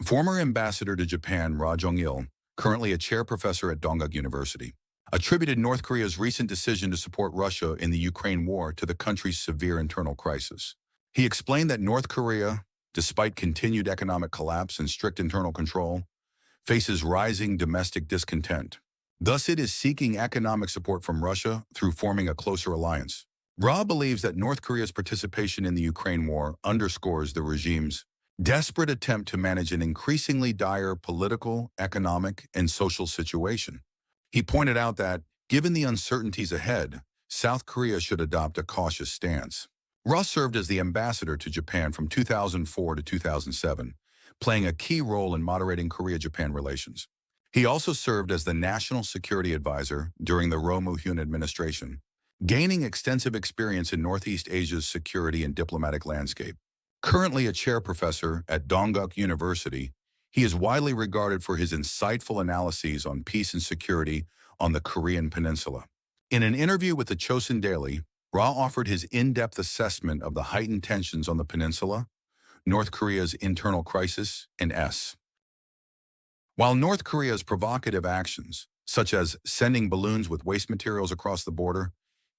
Former ambassador to Japan Ra Jong-il, currently a chair professor at Dongguk University, attributed North Korea's recent decision to support Russia in the Ukraine war to the country's severe internal crisis. He explained that North Korea, despite continued economic collapse and strict internal control, faces rising domestic discontent. Thus, it is seeking economic support from Russia through forming a closer alliance. Ra believes that North Korea's participation in the Ukraine war underscores the regime's desperate attempt to manage an increasingly dire political, economic, and social situation. He pointed out that, given the uncertainties ahead, South Korea should adopt a cautious stance. Ra served as the ambassador to Japan from 2004 to 2007, playing a key role in moderating Korea-Japan relations. He also served as the National Security Advisor during the Roh Moo-hyun administration, gaining extensive experience in Northeast Asia's security and diplomatic landscape. Currently a chair professor at Dongguk University, he is widely regarded for his insightful analyses on peace and security on the Korean peninsula. In an interview with the Chosun Daily, Ra offered his in-depth assessment of the heightened tensions on the peninsula, North Korea's internal crisis, and While North Korea's provocative actions, such as sending balloons with waste materials across the border,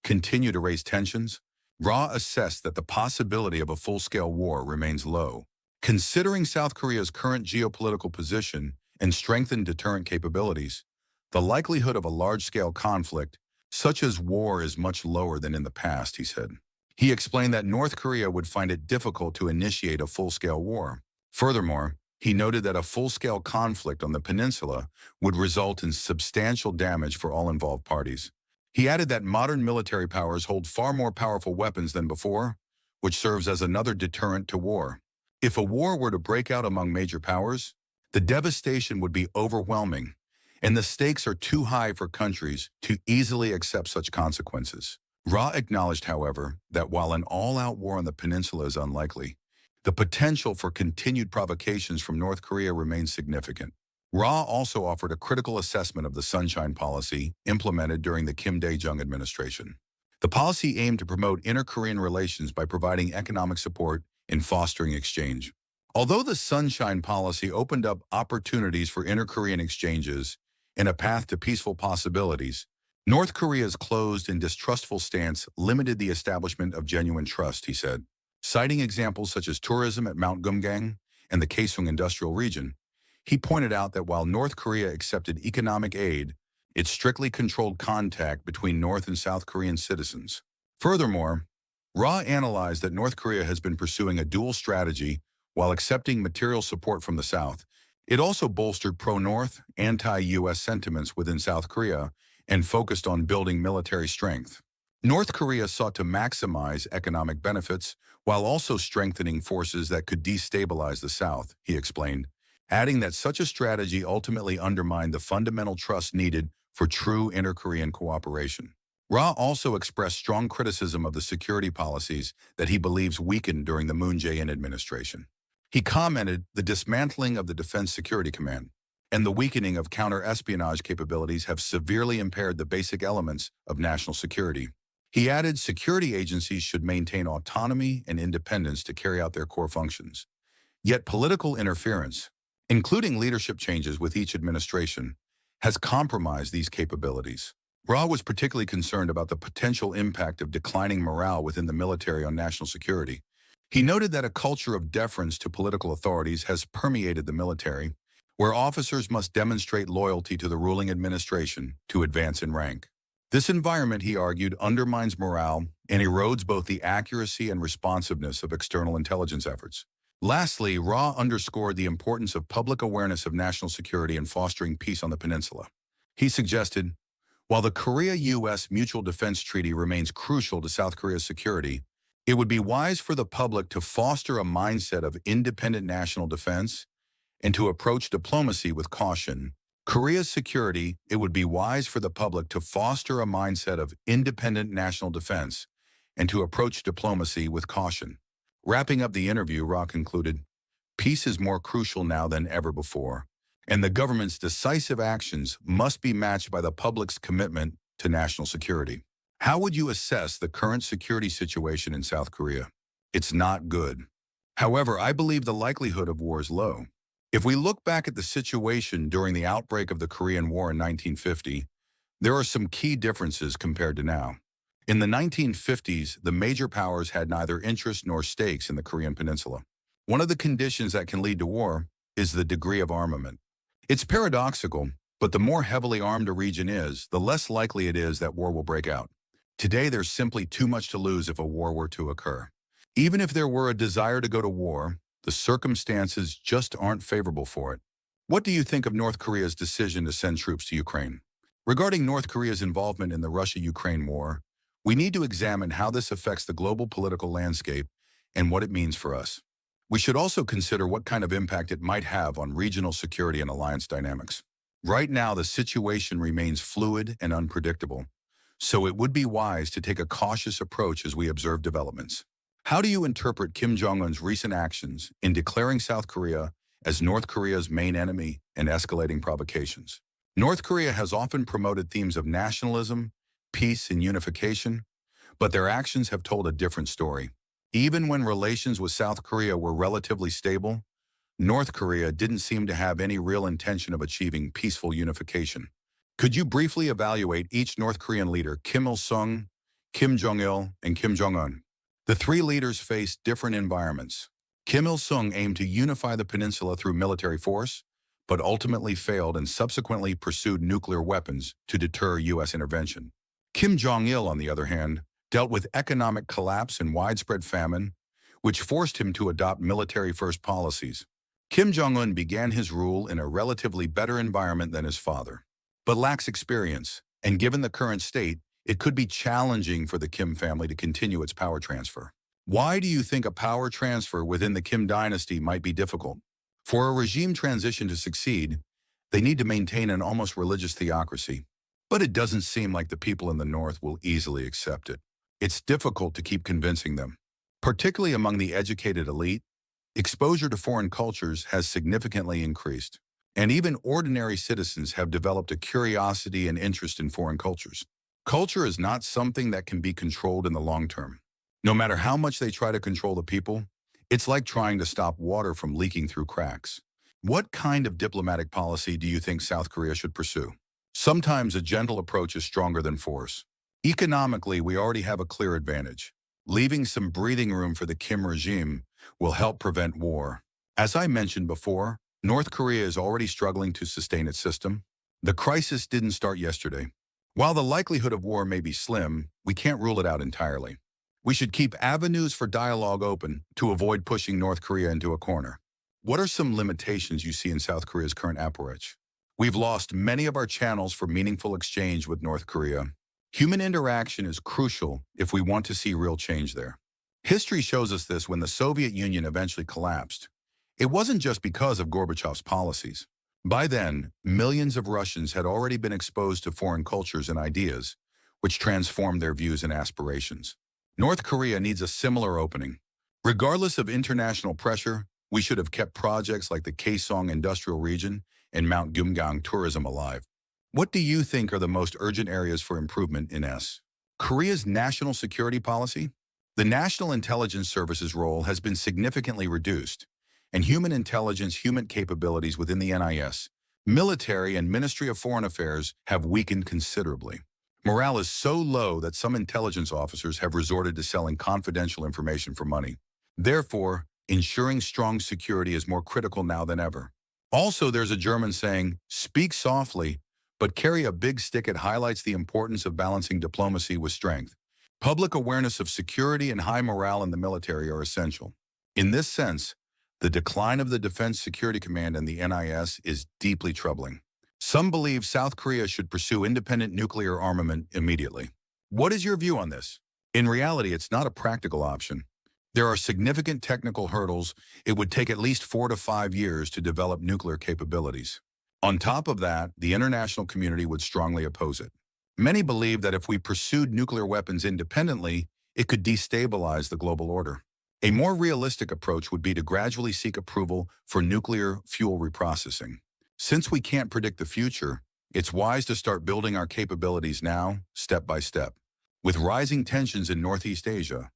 continue to raise tensions, Ra assessed that the possibility of a full-scale war remains low. Considering South Korea's current geopolitical position and strengthened deterrent capabilities, the likelihood of a large-scale conflict, such as war, is much lower than in the past, he said. He explained that North Korea would find it difficult to initiate a full-scale war. Furthermore, he noted that a full-scale conflict on the peninsula would result in substantial damage for all involved parties. He added that modern military powers hold far more powerful weapons than before, which serves as another deterrent to war. If a war were to break out among major powers, the devastation would be overwhelming, and the stakes are too high for countries to easily accept such consequences. Ra acknowledged, however, that while an all-out war on the peninsula is unlikely, the potential for continued provocations from North Korea remains significant. Ra also offered a critical assessment of the Sunshine Policy implemented during the Kim Dae-jung administration. The policy aimed to promote inter-Korean relations by providing economic support and fostering exchange. Although the Sunshine Policy opened up opportunities for inter-Korean exchanges and a path to peaceful possibilities, North Korea's closed and distrustful stance limited the establishment of genuine trust, he said. Citing examples such as tourism at Mount Gumgang and the Kaesong industrial region, he pointed out that while North Korea accepted economic aid, it strictly controlled contact between North and South Korean citizens. Furthermore, Ra analyzed that North Korea has been pursuing a dual strategy while accepting material support from the South. It also bolstered pro-North, anti-U.S. sentiments within South Korea and focused on building military strength. North Korea sought to maximize economic benefits while also strengthening forces that could destabilize the South, he explained, adding that such a strategy ultimately undermined the fundamental trust needed for true inter-Korean cooperation. Ra also expressed strong criticism of the security policies that he believes weakened during the Moon Jae-in administration. He commented the dismantling of the Defense Security Command and the weakening of counter-espionage capabilities have severely impaired the basic elements of national security. He added security agencies should maintain autonomy and independence to carry out their core functions. Yet political interference, including leadership changes with each administration, has compromised these capabilities. Ra was particularly concerned about the potential impact of declining morale within the military on national security. He noted that a culture of deference to political authorities has permeated the military, where officers must demonstrate loyalty to the ruling administration to advance in rank. This environment, he argued, undermines morale and erodes both the accuracy and responsiveness of external intelligence efforts. Lastly, Ra underscored the importance of public awareness of national security and fostering peace on the peninsula. He suggested, while the Korea-U.S. Mutual Defense Treaty remains crucial to South Korea's security, it would be wise for the public to foster a mindset of independent national defense and to approach diplomacy with caution. Korea's security, it would be wise for the public to foster a mindset of independent national defense and to approach diplomacy with caution. Wrapping up the interview, Ra concluded, peace is more crucial now than ever before, and the government's decisive actions must be matched by the public's commitment to national security. How would you assess the current security situation in South Korea? It's not good. However, I believe the likelihood of war is low. If we look back at the situation during the outbreak of the Korean War in 1950, there are some key differences compared to now. In the 1950s, the major powers had neither interest nor stakes in the Korean Peninsula. One of the conditions that can lead to war is the degree of armament. It's paradoxical, but the more heavily armed a region is, the less likely it is that war will break out. Today, there's simply too much to lose if a war were to occur. Even if there were a desire to go to war, the circumstances just aren't favorable for it. What do you think of North Korea's decision to send troops to Ukraine? Regarding North Korea's involvement in the Russia-Ukraine war, we need to examine how this affects the global political landscape and what it means for us. We should also consider what kind of impact it might have on regional security and alliance dynamics. Right now, the situation remains fluid and unpredictable, so it would be wise to take a cautious approach as we observe developments. How do you interpret Kim Jong-un's recent actions in declaring South Korea as North Korea's main enemy and escalating provocations? North Korea has often promoted themes of nationalism, peace, and unification, but their actions have told a different story. Even when relations with South Korea were relatively stable, North Korea didn't seem to have any real intention of achieving peaceful unification. Could you briefly evaluate each North Korean leader, Kim Il-sung, Kim Jong-il, and Kim Jong-un? The three leaders faced different environments. Kim Il-sung aimed to unify the peninsula through military force, but ultimately failed and subsequently pursued nuclear weapons to deter U.S. intervention. Kim Jong-il, on the other hand, dealt with economic collapse and widespread famine, which forced him to adopt military-first policies. Kim Jong-un began his rule in a relatively better environment than his father, but lacks experience, and given the current state, it could be challenging for the Kim family to continue its power transfer. Why do you think a power transfer within the Kim dynasty might be difficult? For a regime transition to succeed, they need to maintain an almost religious theocracy, but it doesn't seem like the people in the North will easily accept it. It's difficult to keep convincing them. Particularly among the educated elite, exposure to foreign cultures has significantly increased, and even ordinary citizens have developed a curiosity and interest in foreign cultures. Culture is not something that can be controlled in the long term. No matter how much they try to control the people, it's like trying to stop water from leaking through cracks. What kind of diplomatic policy do you think South Korea should pursue? Sometimes a gentle approach is stronger than force. Economically, we already have a clear advantage. Leaving some breathing room for the Kim regime will help prevent war. As I mentioned before, North Korea is already struggling to sustain its system. The crisis didn't start yesterday. While the likelihood of war may be slim, we can't rule it out entirely. We should keep avenues for dialogue open to avoid pushing North Korea into a corner. What are some limitations you see in South Korea's current approach? We've lost many of our channels for meaningful exchange with North Korea. Human interaction is crucial if we want to see real change there. History shows us this when the Soviet Union eventually collapsed. It wasn't just because of Gorbachev's policies. By then, millions of Russians had already been exposed to foreign cultures and ideas, which transformed their views and aspirations. North Korea needs a similar opening. Regardless of international pressure, we should have kept projects like the Kaesong Industrial Region and Mount Gumgang tourism alive. What do you think are the most urgent areas for improvement in Korea's national security policy? The National Intelligence Service's role has been significantly reduced, and human intelligence, human capabilities within the NIS, military and Ministry of Foreign Affairs have weakened considerably. Morale is so low that some intelligence officers have resorted to selling confidential information for money. Therefore, ensuring strong security is more critical now than ever. Also, there's a German saying, "Speak softly, but carry a big stick." It highlights the importance of balancing diplomacy with strength. Public awareness of security and high morale in the military are essential. In this sense, the decline of the Defense Security Command and the NIS is deeply troubling. Some believe South Korea should pursue independent nuclear armament immediately. What is your view on this? In reality, it's not a practical option. There are significant technical hurdles. It would take at least 4 to 5 years to develop nuclear capabilities. On top of that, the international community would strongly oppose it. Many believe that if we pursued nuclear weapons independently, it could destabilize the global order. A more realistic approach would be to gradually seek approval for nuclear fuel reprocessing. Since we can't predict the future, it's wise to start building our capabilities now, step by step. With rising tensions in Northeast Asia,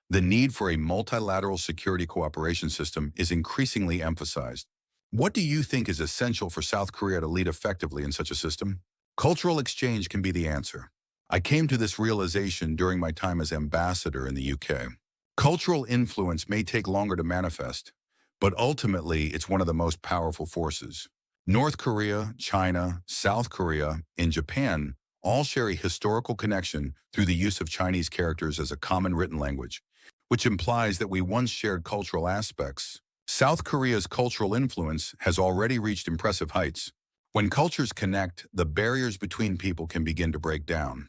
the need for a multilateral security cooperation system is increasingly emphasized. What do you think is essential for South Korea to lead effectively in such a system? Cultural exchange can be the answer. I came to this realization during my time as ambassador in the UK. Cultural influence may take longer to manifest, but ultimately it's one of the most powerful forces. North Korea, China, South Korea, and Japan all share a historical connection through the use of Chinese characters as a common written language, which implies that we once shared cultural aspects. South Korea's cultural influence has already reached impressive heights. When cultures connect, the barriers between people can begin to break down.